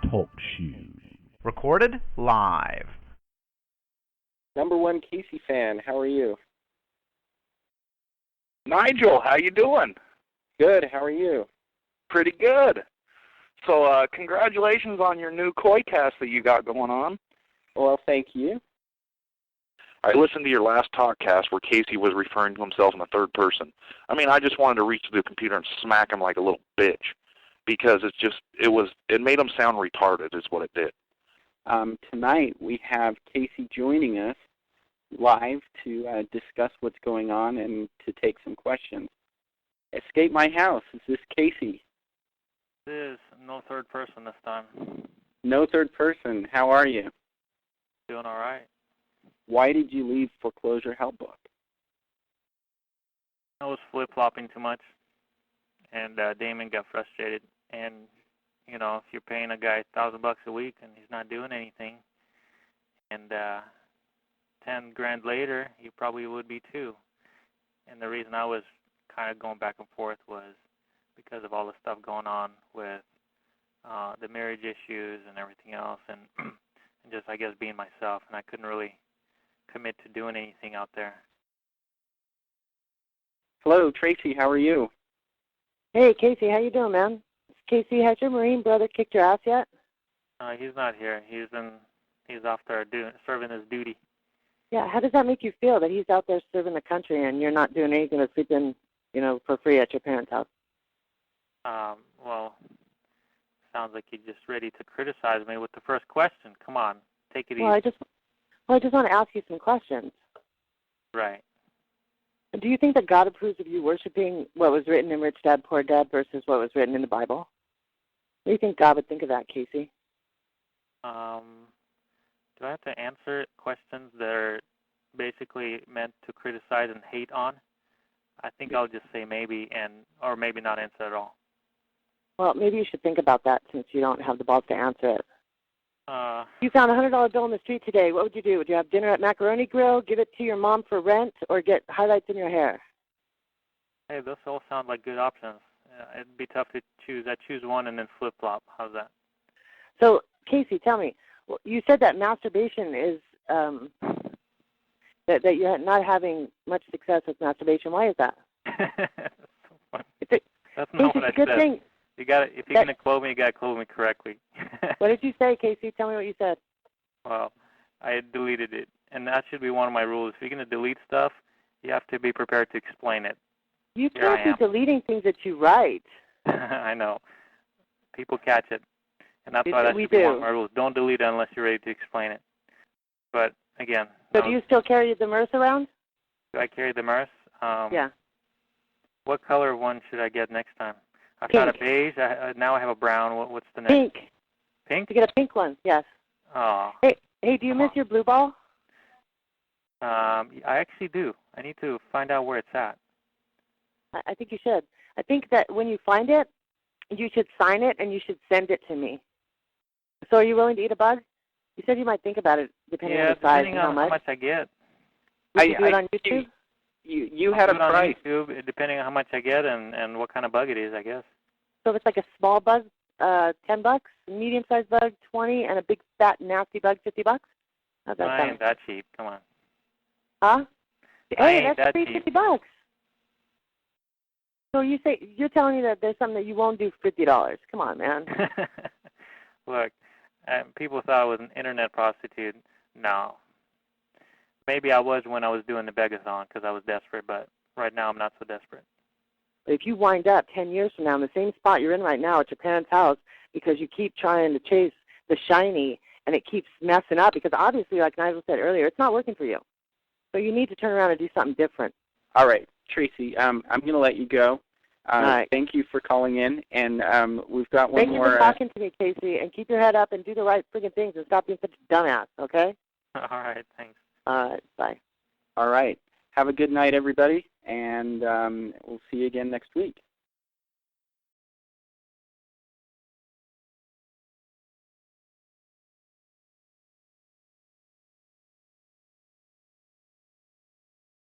Talk shoes. Recorded live. Number one Casey fan, how are you? Nigel, how you doing? Good, how are you? Pretty good. So congratulations on your new koi cast that you got going on. Well, thank you. I listened to your last talkcast where Casey was referring to himself in the third person. I mean, I just wanted to reach to the computer and smack him like a little bitch because it made him sound retarded is what it did. Tonight we have Casey joining us live to discuss what's going on and to take some questions. Escape my house. Is this Casey? It is. No third person this time. No third person. How are you? Doing all right. Why did you leave Foreclosure Help Book? I was flip-flopping too much, and Damon got frustrated. And, you know, if you're paying a guy $1,000 a week and he's not doing anything, and 10 grand later, you probably would be too. And the reason I was kind of going back and forth was because of all the stuff going on with the marriage issues and everything else, and just, I guess, being myself, and I couldn't really commit to doing anything out there. Hello, Tracy. How are you? Hey, Casey. How you doing, man? Casey, has your Marine brother kicked your ass yet? He's not here. He's off there serving his duty. Yeah. How does that make you feel that he's out there serving the country and you're not doing anything but sleeping, you know, for free at your parents' house? Well, sounds like you're just ready to criticize me with the first question. Come on, take it easy. I just want to ask you some questions. Right. Do you think that God approves of you worshiping what was written in Rich Dad, Poor Dad versus what was written in the Bible? What do you think God would think of that, Casey? Do I have to answer questions that are basically meant to criticize and hate on? I think I'll just say maybe, or maybe not answer at all. Well, maybe you should think about that since you don't have the balls to answer it. You found a $100 bill in the street today. What would you do? Would you have dinner at Macaroni Grill, give it to your mom for rent, or get highlights in your hair? Hey, those all sound like good options. It'd be tough to choose. I'd choose one and then flip-flop. How's that? So, Casey, tell me. You said that masturbation is that you're not having much success with masturbation. Why is that? That's not what I good said. Thing. You got if you're gonna quote me, you gotta quote me correctly. What did you say, Casey? Tell me what you said. Well, I deleted it, and that should be one of my rules. If you're gonna delete stuff, you have to be prepared to explain it. You can't be deleting things that you write. I know. People catch it, and that's why that should be one of my rules. Don't delete it unless you're ready to explain it. But again. So do you still carry the Merce around? Do I carry the Merce? Yeah. What color one should I get next time? I've Pink. got a beige. Now I have a brown. What's the next? Pink. Pink? To get a pink one, yes. Oh. Hey, do you miss your blue ball? I actually do. I need to find out where it's at. I think you should. I think that when you find it, you should sign it and you should send it to me. So are you willing to eat a bug? You said you might think about it depending on the size and how much. Depending on how much I get. Would you do it on YouTube? You had a price. On YouTube, depending on how much I get and what kind of bug it is, I guess. So if it's like a small bug, $10, medium-sized bug, $20, and a big, fat, nasty bug, $50? How's that sound? I ain't that cheap. Come on. Huh? Hey, that's that $50. So you're telling me that there's something that you won't do for $50? Come on, man. Look, people thought I was an internet prostitute. No. Maybe I was when I was doing the begathon because I was desperate, but right now I'm not so desperate. If you wind up 10 years from now in the same spot you're in right now at your parents' house because you keep trying to chase the shiny and it keeps messing up, because obviously, like Nigel said earlier, it's not working for you. So you need to turn around and do something different. All right, Tracy, I'm going to let you go. All right. Thank you for calling in, and we've got one more. Thank you for talking to me, Casey, and keep your head up and do the right friggin' things and stop being such a dumbass, okay? All right, thanks. All right, bye. All right. Have a good night, everybody, and we'll see you again next week.